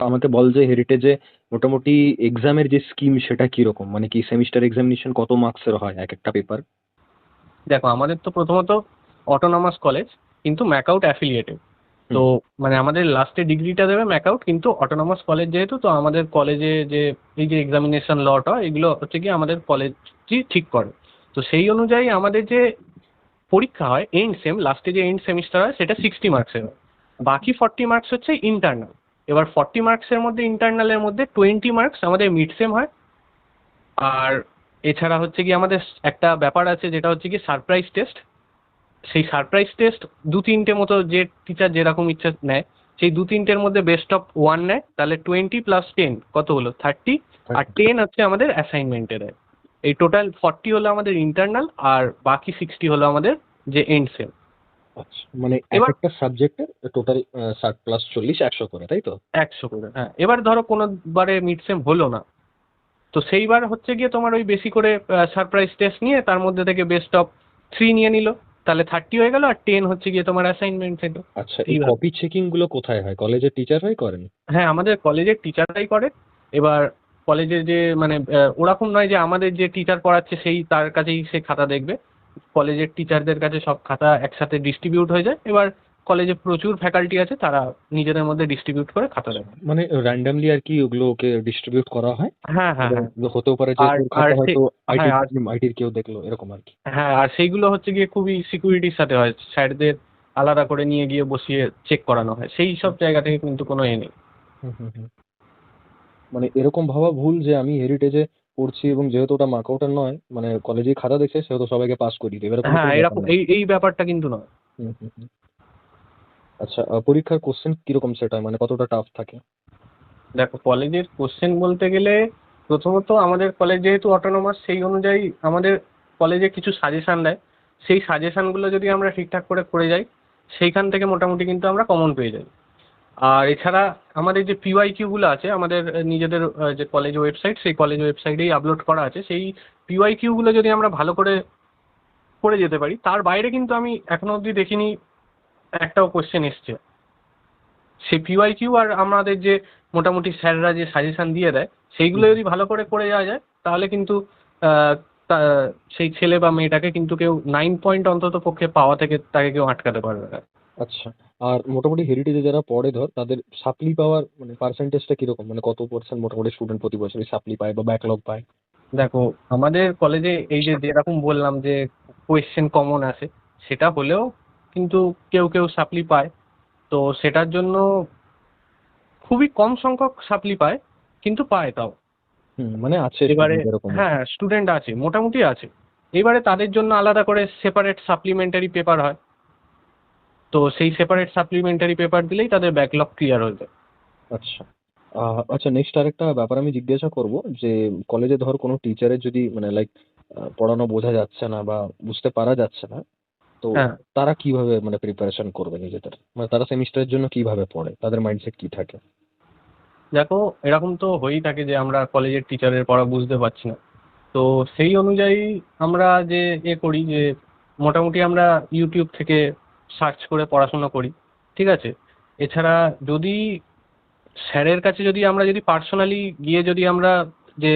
আমাকে বল যে হেরিটেজে মোটামুটি এক্সামের যে স্কিম সেটা কিরকম, মানে কি সেমিস্টার এক্সামিনেশন কত মার্কসের হয় এক একটা পেপার? দেখো, আমাদের তো প্রথমত অটোনমাস কলেজ, কিন্তু ম্যাকআউট অ্যাফিলিয়েটেড। তো হুম। মানে আমাদের লাস্টে ডিগ্রিটা দেবে ম্যাকআউট, কিন্তু অটোনমাস কলেজ যেহেতু, তো আমাদের কলেজে যে এই যে এক্সামিনেশন লটা, এগুলো হচ্ছে কি আমাদের কলেজই ঠিক করে। তো সেই অনুযায়ী আমাদের যে পরীক্ষা হয় এন্ড সেম, লাস্টে যে এন্ড সেমিস্টার হয় সেটা 60 মার্কসের হয়। বাকি 40 মার্কস হচ্ছে ইন্টারনাল। এবার 40 মার্কসের মধ্যে, ইন্টারনালের মধ্যে 20 মার্কস আমাদের মিড সেম হয়। আর এছাড়া হচ্ছে কি আমাদের একটা ব্যাপার আছে, যেটা হচ্ছে কি সারপ্রাইজ টেস্ট। সেই সারপ্রাইজ টেস্ট দু তিনটে মতো, যে টিচার যেরকম ইচ্ছা নেয়, সেই দু তিনটের মধ্যে বেস্ট অফ ওয়ান নেয়, তাহলে 20 + 10 কত হলো, 30। আর 10 হচ্ছে আমাদের অ্যাসাইনমেন্টে দেয়। এই টোটাল 40 হলো আমাদের ইন্টারনাল, আর বাকি 60 হলো আমাদের যে এন্ড সেম। আচ্ছা, মানে এক এবার একটা সাবজেক্টের টোটাল 60 + 40 100 করে, তাই তো? 100 করে, হ্যাঁ। এবার ধরো কোনো বারে মিড সেম হলো না, তো সেইবার হচ্ছে গিয়ে তোমার ওই বেশি করে সারপ্রাইজ টেস্ট নিয়ে তার মধ্যে থেকে বেস্ট অফ 3 নিয়ে নিল, তাহলে 30 হয়ে গেল, আর 10 হচ্ছে গিয়ে তোমার অ্যাসাইনমেন্ট থেকে। আচ্ছা, এই এইভাবে। কপি চেকিং গুলো কোথায় হয়? কলেজের টিচাররাই করেন? হ্যাঁ, আমাদের কলেজের টিচাররাই করে। এবার কলেজের যে মানে ওরকম নয় যে আমাদের যে টিচার পড়াচ্ছে সেই তার কাছেই সে খাতা দেখবে। কলেজের টিচারদের কাছে সব খাতা একসাথে ডিস্ট্রিবিউট হয়ে যায়। এবার কলেজে প্রচুর ফ্যাকাল্টি আছে, তারা নিজেদের মধ্যে ডিস্ট্রিবিউট করে খাতা দেয়। মানে র্যান্ডামলি আর কি ওগুলো ওকে ডিস্ট্রিবিউট করা হয়? হ্যাঁ, হ্যাঁ, এবার হ্যাঁ। হতেও পারে যে আর তোর আর খাতা সে হয়তো হ্যাঁ, আর আইটির কেউ দেখলো, এরকম আর কি। হ্যাঁ, আর সেইগুলো হচ্ছে গিয়ে খুবই সিকিউরিটির সাথে হয়। স্যারদের আলাদা করে নিয়ে গিয়ে বসিয়ে চেক করানো হয়। সেই সব জায়গা থেকে কিন্তু কোনো এ নেই। হুম, হুম, হুম। মানে এরকম ভাবা ভুল যে আমি হেরিটেজে পড়ছি এবং যেহেতু ওটা মার্কআউটার নয়, মানে কলেজে খাতা দেখছে সেহেতু সবাইকে পাস করিয়ে দেবে, এরকম হ্যাঁ, কোনো ব্যাপার এরকম নেই। এই ব্যাপারটা কিন্তু নয়। হুম, হুম, হুম। আচ্ছা, পরীক্ষার কোশ্চেন কিরকম সেট হয়, মানে কতটা টাফ থাকে? দেখো, কলেজের কোশ্চেন বলতে গেলে প্রথমত আমাদের কলেজ যেহেতু অটোনমাস, সেই অনুযায়ী আমাদের কলেজে কিছু সাজেশন দেয়। সেই সাজেশনগুলো যদি আমরা ঠিকঠাক করে করে যাই, সেইখান থেকে মোটামুটি কিন্তু আমরা কমন পেয়ে যাই। আর এছাড়া আমাদের যে পিওয়াইকিউগুলো আছে, আমাদের নিজেদের যে কলেজ ওয়েবসাইট, সেই কলেজ ওয়েবসাইটেই আপলোড করা আছে। সেই পিওয়াইকিউগুলো যদি আমরা ভালো করে করে যেতে পারি, তার বাইরে কিন্তু আমি এখনো অবধি দেখিনি একটাও কোশ্চেন এসছে। সেই পিওয়াইকিউ আর আমাদের যে মোটামুটি স্যাররা যে সাজেশন দিয়ে দেয়, সেইগুলো হুম। যদি ভালো করে করে যাওয়া যায়, তাহলে কিন্তু আহ, সেই ছেলে বা মেয়েটাকে কিন্তু কেউ 9 পয়েন্ট অন্তত পক্ষে পাওয়া থেকে তাকে কেউ আটকাতে পারবে না। আচ্ছা, আর মোটামুটি হেরিটেজে যারা পড়ে ধর তাদের সাপ্লি পাওয়ার মানে পার্সেন্টেজটা কিরকম, মানে কত পার্সেন্ট মোটামুটি স্টুডেন্ট প্রতি বছরই সাপ্লি পায় বা ব্যাকলগ পায়? দেখো, আমাদের কলেজে এই যে যেরকম বললাম যে কোয়েশ্চেন কমন আসে, সেটা হলেও কিন্তু কেউ কেউ সাপ্লি পায়। তো সেটার জন্য খুবই কম সংখ্যক সাপ্লি পায়, কিন্তু পায় তাও। হুম, মানে আছে এবারে স্টুডেন্ট এরকমও। হ্যাঁ, স্টুডেন্ট আছে, মোটামুটি আছে। এবারে তাদের জন্য আলাদা করে সেপারেট সাপ্লিমেন্টারি পেপার হয়। তো সেই সেপারেট সাপ্লিমেন্টারি পেপার দিলেই তাদের ব্যাকলগ ক্লিয়ার হয়ে যায়। আচ্ছা। আচ্ছা, নেক্সট আরেকটা ব্যাপার আমি জিজ্ঞাসা করব যে কলেজে ধর কোনো টিচারের যদি মানে লাইক পড়ানো বোঝা যাচ্ছে না বা বুঝতে পারা যাচ্ছে না, তো হ্যাঁ, তারা কিভাবে মানে প্রিপারেশন করবে নিজেদের, মানে তারা সেমিস্টারের জন্য কিভাবে পড়ে, তাদের মাইন্ডসেট কি থাকে? দেখো, এরকম তো হয়েই থাকে যে আমরা কলেজের টিচারের পড়া বুঝতে পারছি না। তো সেই অনুযায়ী আমরা যে করি যে মোটামুটি আমরা ইউটিউব থেকে সার্চ করে পড়াশোনা করি। ঠিক আছে। এছাড়া যদি স্যারের কাছে যদি আমরা যদি পার্সোনালি গিয়ে যদি আমরা যে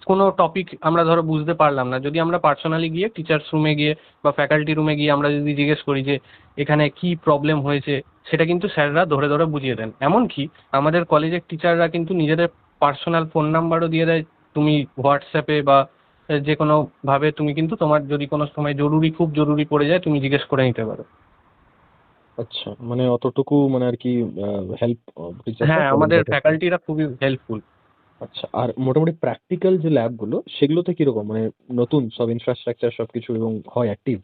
কোনো টপিক আমরা ধরো বুঝতে পারলাম না, যদি আমরা পার্সোনালি গিয়ে টিচার্স রুমে গিয়ে বা ফ্যাকাল্টি রুমে গিয়ে আমরা যদি জিজ্ঞেস করি যে এখানে কি প্রবলেম হয়েছে, সেটা কিন্তু স্যাররা ধরে ধরে বুঝিয়ে দেন। এমনকি আমাদের কলেজের টিচাররা কিন্তু নিজেদের পার্সোনাল ফোন নাম্বারও দিয়ে দেয়। তুমি হোয়াটসঅ্যাপে বা যে কোনোভাবে তুমি কিন্তু তোমার যদি কোনো সময় জরুরি, খুব জরুরি পড়ে যায়, তুমি জিজ্ঞেস করে নিতে পারো। আচ্ছা, মানে অতটুকু মানে আর কি হেল্প টিচাররা হ্যাঁ, করেন আমাদের যথেষ্ট। ফ্যাকাল্টিরা খুবই হেল্পফুল। আচ্ছা, আর মোটামুটি প্র্যাকটিক্যাল যে ল্যাবগুলো সেগুলোতে কিরকম, মানে নতুন সব ইনফ্রাস্ট্রাকচার সবকিছু এবং হয় অ্যাক্টিভ?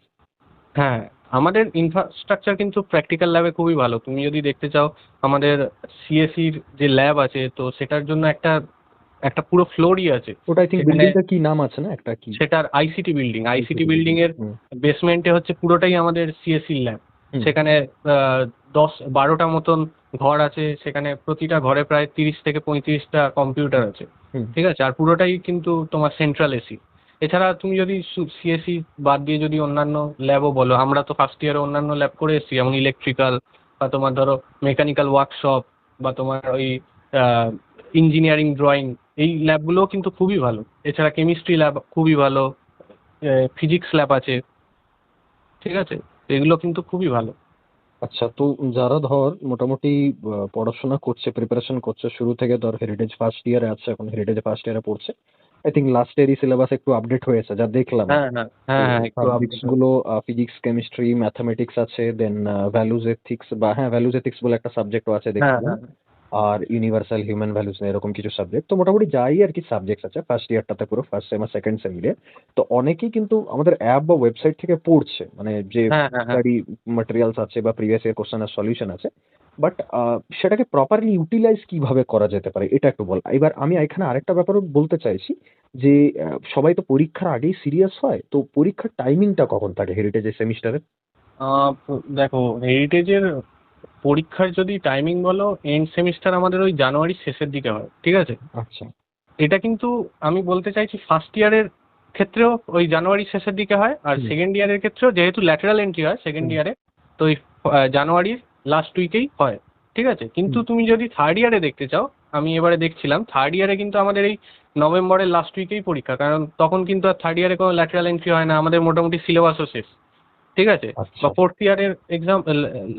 হ্যাঁ, আমাদের ইনফ্রাস্ট্রাকচার কিন্তু প্র্যাকটিক্যাল ল্যাবে খুবই ভালো। তুমি যদি দেখতে চাও, আমাদের সিএসির যে ল্যাব আছে, তো সেটার জন্য একটা একটা পুরো ফ্লোরই আছে। ওটা আই থিঙ্ক সেখানে বিল্ডিংটা কি নাম আছে না একটা কি? সেটার ICT building, ICT ICT building building. এর হুম, বেসমেন্টে হচ্ছে পুরোটাই আমাদের সিএসির ল্যাব। হুম, সেখানে 10-12টা মতন ঘর আছে, সেখানে প্রতিটা ঘরে প্রায় 30 থেকে 35টা কম্পিউটার আছে। হুম। ঠিক আছে, আর পুরোটাই কিন্তু তোমার সেন্ট্রাল এসি। এছাড়া তুমি যদি সিএসি বাদ দিয়ে যদি অন্যান্য ল্যাবও বলো, আমরা তো ফার্স্ট ইয়ারে অন্যান্য ল্যাব করে এসেছি, যেমন ইলেকট্রিক্যাল বা তোমার ধরো মেকানিক্যাল ওয়ার্কশপ, বা তোমার ওই ইঞ্জিনিয়ারিং ড্রয়িং, এই ল্যাবগুলোও কিন্তু খুবই ভালো। এছাড়া কেমিস্ট্রি ল্যাব খুবই ভালো, ফিজিক্স ল্যাব আছে, ঠিক আছে, তো এগুলো কিন্তু খুবই ভালো। আচ্ছা, তো যারা ধর মোটামুটি পড়াশোনা করছে, প্রিপারেশন করছে শুরু থেকে, ধর হেরিটেজ ফার্স্ট ইয়ারে আছে, এখন হেরিটেজ ফার্স্ট ইয়ারে পড়ছে, আই থিঙ্ক লাস্ট ইয়ারই সিলেবাস একটু আপডেট হয়েছে যা দেখলাম হ্যাঁ, আমি। হ্যাঁ, তো হ্যাঁ, হ্যাঁ, একটু সাবজেক্টস আপডেট। গুলো ফিজিক্স, কেমিস্ট্রি, ম্যাথামেটিক্স আছে, দেন ভ্যালুজ এথিক্স, বা হ্যাঁ ভ্যালুজ এথিক্স বলে একটা সাবজেক্টও আছে হ্যাঁ, দেখছিলাম, হ্যাঁ, আর ইউনিভার্সাল হিউম্যান ভ্যালুস এরকম কিছু সাবজেক্ট। তো মোটামুটি যাই আর কি সাবজেক্টস আছে ফার্স্ট ইয়ারটাতে, পুরো ফার্স্ট সেম আর সেকেন্ড সেম মিলিয়ে। তো অনেকেই কিন্তু আমাদের অ্যাপ বা ওয়েবসাইট থেকে পড়ছে, মানে যে হ্যাঁ, হ্যাঁ, হ্যাঁ। স্টাডি ম্যাটেরিয়ালস আছে বা প্রিভিয়াস ইয়ার কোশ্চেনের সলিউশন আছে, বাট সেটাকে প্রপারলি ইউটিলাইজ কিভাবে করা যেতে পারে এটা একটু বল। এবার আমি এখানে আরেকটা ব্যাপারও বলতে চাইছি যে সবাই তো পরীক্ষার আগেই সিরিয়াস হয়, তো পরীক্ষার টাইমিংটা কখন থাকে হেরিটেজের সেমিস্টারে? দেখো, হেরিটেজের পরীক্ষার যদি টাইমিং বলো, এন্ড সেমিস্টার আমাদের ওই জানুয়ারির শেষের দিকে হয়, ঠিক আছে। আচ্ছা। এটা কিন্তু আমি বলতে চাইছি ফার্স্ট ইয়ারের ক্ষেত্রেও ওই জানুয়ারির শেষের দিকে হয়, আর হুম। সেকেন্ড ইয়ারের ক্ষেত্রেও যেহেতু ল্যাটারাল এন্ট্রি হয় সেকেন্ড হুম। ইয়ারে, তো ওই জানুয়ারির লাস্ট উইকেই হয়, ঠিক আছে। কিন্তু হুম। তুমি যদি থার্ড ইয়ারে দেখতে চাও, আমি এবারে দেখছিলাম থার্ড ইয়ারে কিন্তু আমাদের এই নভেম্বরের লাস্ট উইকেই পরীক্ষা, কারণ তখন কিন্তু আর থার্ড ইয়ারে কোনো ল্যাটারাল এন্ট্রি হয় না, আমাদের মোটামুটি সিলেবাসও শেষ, ঠিক আছে। আচ্ছা। বা ফোর্থ ইয়ারের এক্সাম,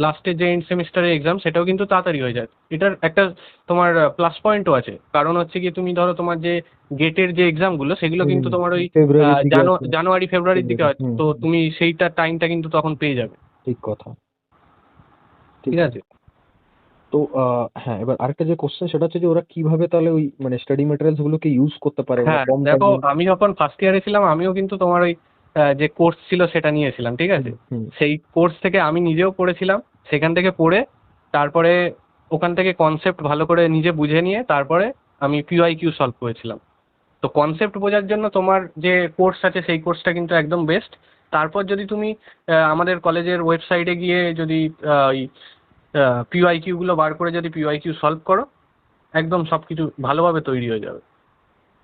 লাস্টের যে এন্ড সেমিস্টারের এক্সাম, সেটাও কিন্তু তাড়াতাড়ি হয়ে যায়। এটার একটা তোমার প্লাস পয়েন্টও আছে, কারণ হচ্ছে কি তুমি ধরো তোমার যে গেটের যে এক্সামগুলো সেগুলো কিন্তু তোমার ওই ফেব্রুয়ারির দিকে আছে। জানুয়ারি ফেব্রুয়ারির দিকে ফেব্রুয়ারি, হয়, হুম তো হুম, তুমি সেইটা টাইমটা কিন্তু তখন পেয়ে যাবে, ঠিক কথা। ঠিক ঠিক কথা। আছে। তো হ্যাঁ, এবার আরেকটা যে কোশ্চেন সেটা হচ্ছে যে ওরা কিভাবে তাহলে ওই মানে স্টাডি ম্যাটেরিয়ালস গুলোকে ইউজ করতে পারে, মানে হ্যাঁ, কম দেখো, টাইমে? আমি যখন ফার্স্ট ইয়ারে ছিলাম আমিও কিন্তু তোমার ওই যে কোর্স ছিল সেটা নিয়েছিলাম, ঠিক হুম আছে। হুম। সেই কোর্স থেকে আমি নিজেও পড়েছিলাম, সেখান থেকে পড়ে তারপরে ওখান থেকে কনসেপ্ট ভালো করে নিজে বুঝে নিয়ে তারপরে আমি পিওয়াইকিউ সলভ করেছিলাম। তো কনসেপ্ট বোঝার জন্য তোমার যে কোর্স আছে সেই কোর্সটা কিন্তু একদম বেস্ট। তারপর যদি তুমি আমাদের কলেজের ওয়েবসাইটে গিয়ে যদি ওই পিওয়াইকিউ গুলো বার করে যদি পিওয়াইকিউ সলভ করো, একদম সব কিছু ভালোভাবে তৈরি হয়ে যাবে।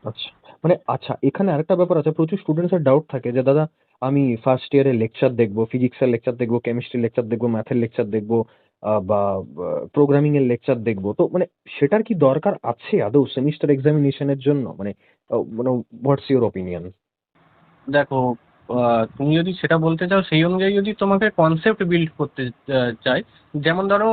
আচ্ছা, মানে আচ্ছা এখানে আরেকটা ব্যাপার আছে, প্রচুর স্টুডেন্টসের ডাউট থাকে যে দাদা আমি ফার্স্ট ইয়ারে লেকচার দেখবো, ফিজিক্সের লেকচার দেখবো, কেমিস্ট্রি লেকচার দেখবো, ম্যাথের লেকচার দেখবো, বা প্রোগ্রামিং এর লেকচার দেখবো, তো মানে সেটার কি দরকার আছে আদৌ সেমিস্টার এক্সামিনেশনের জন্য? মানে হোয়াটস ইউর ওপিনিয়ন? দেখো, তুমি যদি সেটা বলতে চাও সেই অনুযায়ী যদি তোমাকে কনসেপ্ট বিল্ড করতে চাই, যেমন ধরো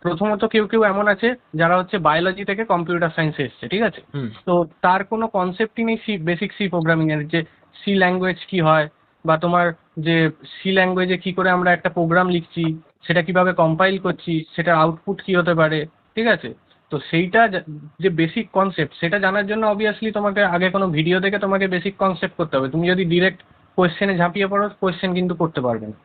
প্রথমত কেউ কেউ এমন আছে যারা হচ্ছে বায়োলজি থেকে কম্পিউটার সায়েন্সে এসছে, ঠিক আছে। হুম। তো তার কোনো কনসেপ্টই নেই বেসিক সি প্রোগ্রামিং এর, যে সি ল্যাঙ্গুয়েজ কি হয়, বা তোমার যে সি ল্যাঙ্গুয়েজে কি করে আমরা একটা প্রোগ্রাম লিখছি, সেটা কিভাবে কম্পাইল করছি, সেটার আউটপুট কি হতে পারে, ঠিক আছে। তো সেইটা যে বেসিক কনসেপ্ট সেটা জানার জন্য অবভিয়াসলি তোমাকে আগে কোনো ভিডিও দেখে তোমাকে বেসিক কনসেপ্ট করতে হবে। তুমি যদি ডিরেক্ট কোয়েশ্চেনে ঝাঁপিয়ে পড়ো, কোয়েশ্চেন কিন্তু করতে পারবে না।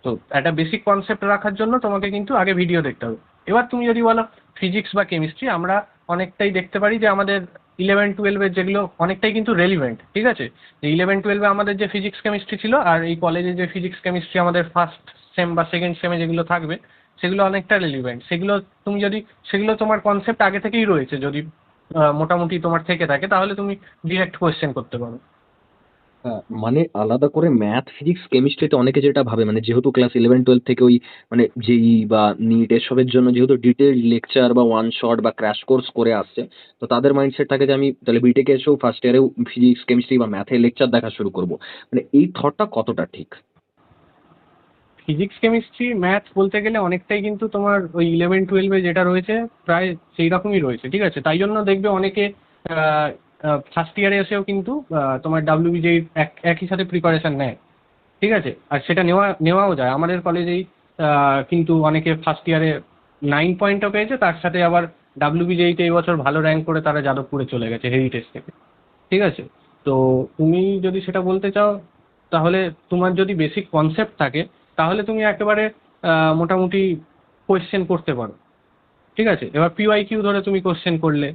তো একটা বেসিক কনসেপ্ট রাখার জন্য তোমাকে কিন্তু আগে ভিডিও দেখতে হবে। এবার তুমি যদি বলো ফিজিক্স বা কেমিস্ট্রি, আমরা অনেকটাই দেখতে পারি যে আমাদের 11-12 যেগুলো অনেকটাই কিন্তু রেলিভেন্ট, ঠিক আছে। যে 11-12 আমাদের যে ফিজিক্স কেমিস্ট্রি ছিল, আর এই কলেজে যে ফিজিক্স কেমিস্ট্রি আমাদের ফার্স্ট সেম বা সেকেন্ড সেমে যেগুলো থাকবে, সেগুলো অনেকটা রেলিভেন্ট। সেগুলো তুমি যদি, সেগুলো তোমার কনসেপ্ট আগে থেকেই রয়েছে, যদি মোটামুটি তোমার থেকে থাকে, তাহলে তুমি ডিরেক্ট কোয়েশ্চেন করতে পারো। মানে আলাদা করে ম্যাথ, ফিজিক্স, কেমিস্ট্রিতে অনেকে যেটা ভাবে, মানে যেহেতু ক্লাস 11-12 থেকে ওই মানে জেই বা নিট এসবের জন্য যেহেতু ডিটেল লেকচার বা ওয়ান শট বা ক্র্যাশ কোর্স করে আসছে, তো তাদের মাইন্ডসেট থাকে যে আমি তাহলে বিটেকে এসেও ফার্স্ট ইয়ারেও ফিজিক্স, কেমিস্ট্রি বা ম্যাথের লেকচার দেখা শুরু করব। মানে এই থটটা কতটা ঠিক? ফিজিক্স কেমিস্ট্রি ম্যাথ বলতে গেলে অনেকটাই কিন্তু তোমার ওই 11-12 যেটা রয়েছে প্রায় সেই রকমই রয়েছে, ঠিক আছে। তাই জন্য দেখবে অনেকে ফার্স্ট ইয়ারে এসেও কিন্তু তোমার ডাব্লিউবিজেই একই সাথে প্রিপারেশন নেয়, ঠিক আছে। আর সেটা নেওয়াও যায় আমাদের কলেজেই। কিন্তু অনেকে ফার্স্ট ইয়ারে 9 পয়েন্টও পেয়েছে, তার সাথে আবার ডাব্লিউবিজেইতে এই বছর ভালো র্যাঙ্ক করে তারা যাদবপুরে চলে গেছে হেরিটেজ থেকে, ঠিক আছে। তো তুমি যদি সেটা বলতে চাও, তাহলে তোমার যদি বেসিক কনসেপ্ট থাকে, তাহলে তুমি একেবারে মোটামুটি কোয়েশ্চেন করতে পারো, ঠিক আছে। এবার পিওয়াইকিউ ধরে তুমি কোয়েশ্চেন করলে,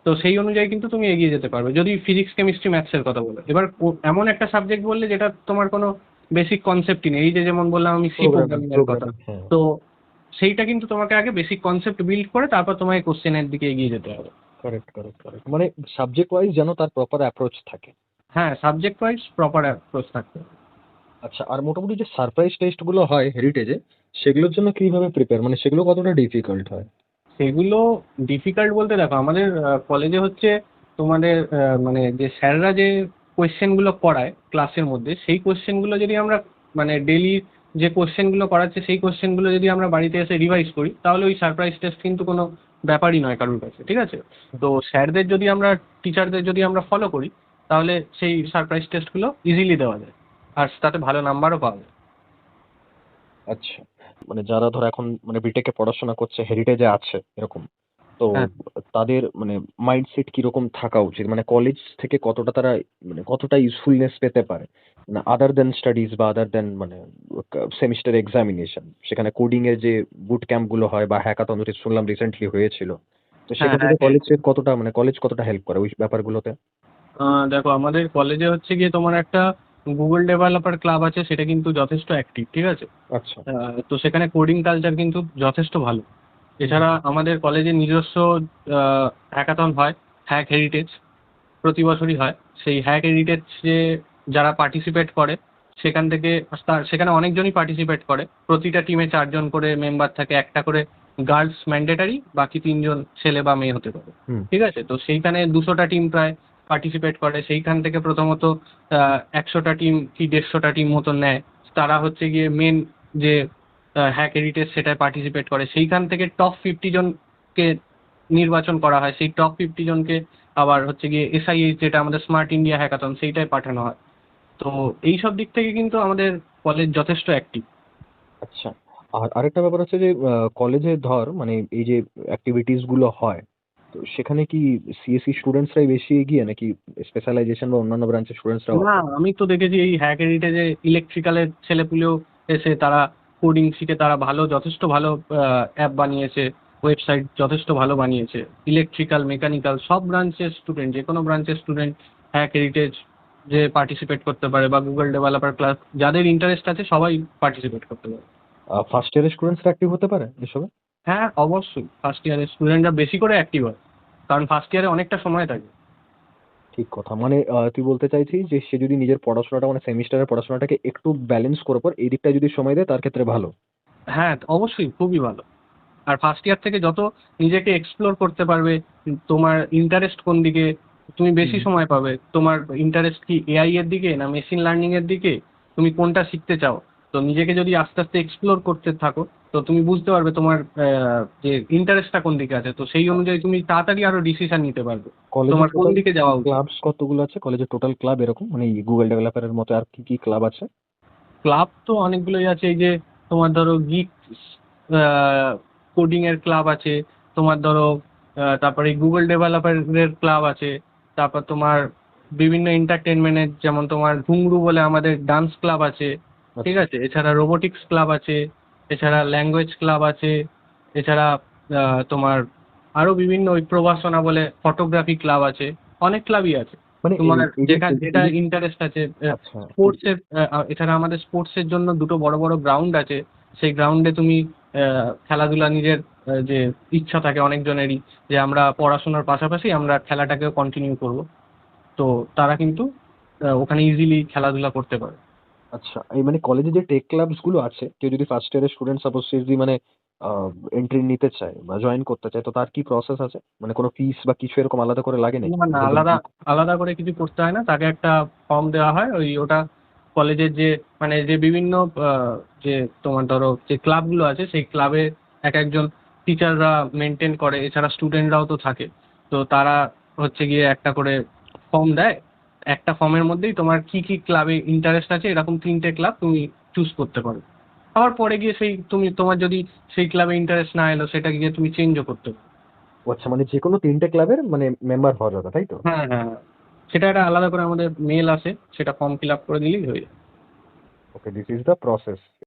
তো সেই অনুযায়ী কিন্তু তুমি এগিয়ে যেতে পারবে যদি ফিজিক্স কেমিস্ট্রি ম্যাথসের কথা বলো। এবার এমন একটা সাবজেক্ট বললে যেটা তোমার কোনো বেসিক কনসেপ্টই নেই, এই যে যেমন বললাম আমি সি প্রোগ্রামিং প্রোগ্রামিং এর কথা, প্রোগ্রামিং হ্যাঁ। তো সেইটা কিন্তু তোমাকে আগে বেসিক কনসেপ্ট বিল্ড করে তারপর তোমাকে কোশ্চেনের দিকে এগিয়ে যেতে হবে। কারেক্ট কারেক্ট কারেক্ট, মানে সাবজেক্ট ওয়াইজ যেন তার প্রপার অ্যাপ্রোচ থাকে। হ্যাঁ, সাবজেক্ট ওয়াইজ প্রপার অ্যাপ্রোচ থাকতে হবে। আচ্ছা, আর মোটামুটি যে সারপ্রাইজ টেস্ট গুলো হয় হেরিটেজে, সেগুলোর জন্য কিভাবে প্রিপেয়ার, মানে সেগুলো কতটা ডিফিকাল্ট হয়? সেগুলো ডিফিকাল্ট বলতে দেখো আমাদের কলেজে হচ্ছে তোমাদের মানে যে স্যাররা যে কোয়েশ্চেনগুলো করায় ক্লাসের মধ্যে সেই কোয়েশ্চেনগুলো যদি আমরা মানে ডেলি যে কোয়েশ্চেনগুলো করাচ্ছে সেই কোয়েশ্চেনগুলো যদি আমরা বাড়িতে এসে রিভাইজ করি তাহলে ওই সারপ্রাইজ টেস্ট কিন্তু কোনো ব্যাপারই নয় কারোর কাছে, ঠিক আছে? তো স্যারদের যদি আমরা টিচারদের যদি আমরা ফলো করি তাহলে সেই সারপ্রাইজ টেস্টগুলো ইজিলি দেওয়া যায় আর তাতে ভালো নাম্বারও পাওয়া যায়। আচ্ছা, মানে যারা ধরো এখন মানে বিটেকে পড়াশোনা করছে, হেরিটেজে আছে এরকম, তো হ্যাঁ, তাদের মানে মাইন্ডসেট কিরকম থাকা উচিত? মানে কলেজ থেকে কতটা তারা মানে কতটা ইউজফুলনেস পেতে পারে? না আদার দেন স্টাডিজ বা আদার দেন মানে সেমিস্টার এক্সামিনেশন, সেখানে কোডিং এর যে বুট ক্যাম্প গুলো হয় বা হ্যাকাথন যেটা শুনলাম রিসেন্টলি হয়েছিল, তো হ্যাঁ, সেখান থেকে হ্যাঁ। কলেজের কতটা মানে কলেজ কতটা হেল্প করে ওই ব্যাপারগুলোতে? দেখো আমাদের কলেজে হচ্ছে গিয়ে তোমার একটা গুগল ডেভেলপার ক্লাব আছে, সেটা কিন্তু যথেষ্ট অ্যাক্টিভ, ঠিক আছে? আচ্ছা। তো সেখানে কোডিং কালচার কিন্তু যথেষ্ট ভালো। এছাড়া আমাদের কলেজে নিজস্ব হ্যাকাথন হয়, হ্যাক হেরিটেজ প্রতি বছরই হয়। সেই হ্যাক হেরিটেজে যারা পার্টিসিপেট করে সেখান থেকে সেখানে অনেকজনই পার্টিসিপেট করে। প্রতিটা টিমে 4 জন করে মেম্বার থাকে, একটা করে গার্লস ম্যান্ডেটারি, বাকি 3 জন ছেলে বা মেয়ে হতে পারে, হুম। ঠিক আছে? তো সেইখানে 200টা টিম প্রায় পার্টিসিপেট করে। সেইখান থেকে প্রথমত 100টা টিম কি 150টা টিম মতন নেয়। তারা হচ্ছে গিয়ে মেন যে হ্যাক হেরিটেজ সেটায় পার্টিসিপেট করে। সেইখান থেকে টপ 50 জনকে নির্বাচন করা হয়। সেই টপ 50 জনকে আবার হচ্ছে গিয়ে এসআইএইচ যেটা আমাদের স্মার্ট ইন্ডিয়া হ্যাকাথন সেইটায় পাঠানো হয়। তো এইসব দিক থেকে কিন্তু আমাদের কলেজ যথেষ্ট অ্যাক্টিভ। আচ্ছা। আর আরেকটা ব্যাপার হচ্ছে যে কলেজে ধর মানে এই যে অ্যাক্টিভিটিস গুলো হয়, তো সেখানে কি সিএসসি স্টুডেন্টসরাই বেশি এগিয়ে নাকি স্পেশালাইজেশন বা অন্যান্য ব্রাঞ্চের স্টুডেন্টসরাও না, আছে? আমি তো দেখেছি এই হ্যাক হেরিটেজে ইলেকট্রিক্যালের ছেলেপুলেও এসে তারা কোডিং শিখে তারা যথেষ্ট ভালো অ্যাপ বানিয়েছে, ওয়েবসাইট যথেষ্ট ভালো বানিয়েছে। ইলেকট্রিক্যাল, মেকানিক্যাল সব ব্রাঞ্চের স্টুডেন্ট, যে কোনো ব্রাঞ্চের স্টুডেন্ট হ্যাক হেরিটেজ যে পার্টিসিপেট করতে পারে বা গুগল ডেভেলপার ক্লাস যাদের ইন্টারেস্ট আছে সবাই পার্টিসিপেট করতে পারে। ফার্স্ট ইয়ারের স্টুডেন্টসরা অ্যাক্টিভ হতে পারে এসবে? হ্যাঁ, অবশ্যই ফার্স্ট ইয়ারের স্টুডেন্টরা বেশি করে অ্যাক্টিভ হয়, কারণ ফার্স্ট ইয়ারে অনেকটা সময় থাকে। ঠিক কথা। মানে তুই বলতে চাইছিস যে সে যদি নিজের পড়াশোনাটা মানে সেমিস্টারের পড়াশোনাটাকে একটু ব্যালেন্স করার পর এই দিকটায় যদি সময় দেয় তার ক্ষেত্রে ভালো। হ্যাঁ, অবশ্যই খুবই ভালো। আর ফার্স্ট ইয়ার থেকে যত নিজেকে এক্সপ্লোর করতে পারবে, তোমার ইন্টারেস্ট কোন দিকে, তুমি বেশি হুম। সময় পাবে। তোমার ইন্টারেস্ট কি এআই এর দিকে না মেশিন লার্নিং এর দিকে, তুমি কোনটা শিখতে চাও? তো নিজেকে যদি আস্তে আস্তে এক্সপ্লোর করতে থাকো তো তুমি বুঝতে পারবে তোমার যে ইন্টারেস্টটা কোন দিকে আছে। তো সেই অনুযায়ী তুমি তাড়াতাড়ি আরো ডিসিশন নিতে পারবে কলেজের তোমার কোন টোটাল দিকে যাওয়া উচিত। ক্লাবস কতগুলো আছে? কলেজের টোটাল ক্লাব এরকম মানে গুগল ডেভেলপারের মতো আর কি কি ক্লাব আছে? ক্লাব তো অনেকগুলোই আছে। এই যে তোমার ধরো গিক কোডিং এর ক্লাব আছে, তোমার ধরো তারপরে গুগল ডেভেলপারের ক্লাব আছে, তারপর তোমার বিভিন্ন এন্টারটেনমেন্টের যেমন তোমার ঘুংরু বলে আমাদের ডান্স ক্লাব আছে, ঠিক আচ্ছা। আছে? এছাড়া রোবোটিক্স ক্লাব আছে, এছাড়া ল্যাঙ্গুয়েজ ক্লাব আছে, এছাড়া তোমার আরো বিভিন্ন ওই প্রভাসনা বলে ফটোগ্রাফি ক্লাব আছে। অনেক ক্লাবই আছে মানে তোমার এই যে যেটা এই যে ইন্টারেস্ট আছে। আচ্ছা। স্পোর্টস এর এছাড়া আমাদের স্পোর্টস এর জন্য দুটো বড় বড় গ্রাউন্ড আছে। সেই গ্রাউন্ডে তুমি খেলাধুলা নিজের যে ইচ্ছা থাকে অনেকজনেরই যে আমরা পড়াশোনার পাশাপাশি আমরা খেলাটাকেও কন্টিনিউ করব, তো তারা কিন্তু ওখানে ইজিলি খেলাধুলা করতে পারে। আচ্ছা, এই মানে কলেজে যে টেক ক্লাবস গুলো আছে, কেউ যদি ফার্স্ট ইয়ারের স্টুডেন্ট সাপোজ সে যদি মানে এন্ট্রি নিতে চায় বা জয়েন করতে চায়, তো তার কি প্রসেস আছে? মানে কোনো ফিস বা কিছু এরকম আলাদা করে লাগে নাকি? না, না, আলাদা আলাদা করে কিছু করতে হয় না। তাকে একটা ফর্ম দেওয়া হয়। ওটা কলেজের যে মানে যে বিভিন্ন যে তোমার ধরো যে ক্লাবগুলো আছে সেই ক্লাবে একজন টিচাররা মেনটেন করে। এছাড়া স্টুডেন্টরাও তো থাকে। তো তারা হচ্ছে গিয়ে একটা করে ফর্ম দেয়। একটা ফর্মের মধ্যেই তোমার কি কি ক্লাবে ইন্টারেস্ট আছে এরকম 3টে ক্লাব তুমি চুজ করতে পারো। আবার পরে গিয়ে সেই তোমার যদি সেই ক্লাবে ইন্টারেস্ট না এলো সেটা গিয়ে তুমি চেঞ্জও করতে পারো। ও আচ্ছা, মানে যেকোনো ৩ টে ক্লাবের মানে মেম্বার হওয়া যাবে, তাই তো? হ্যাঁ, হ্যাঁ, হ্যাঁ। সেটা একটা আলাদা করে আমাদের মেল আসে, সেটা ফর্ম ফিল আপ করে দিলেই হয়ে যায়। ওকে, দিস ইজ দ্য প্রসেস।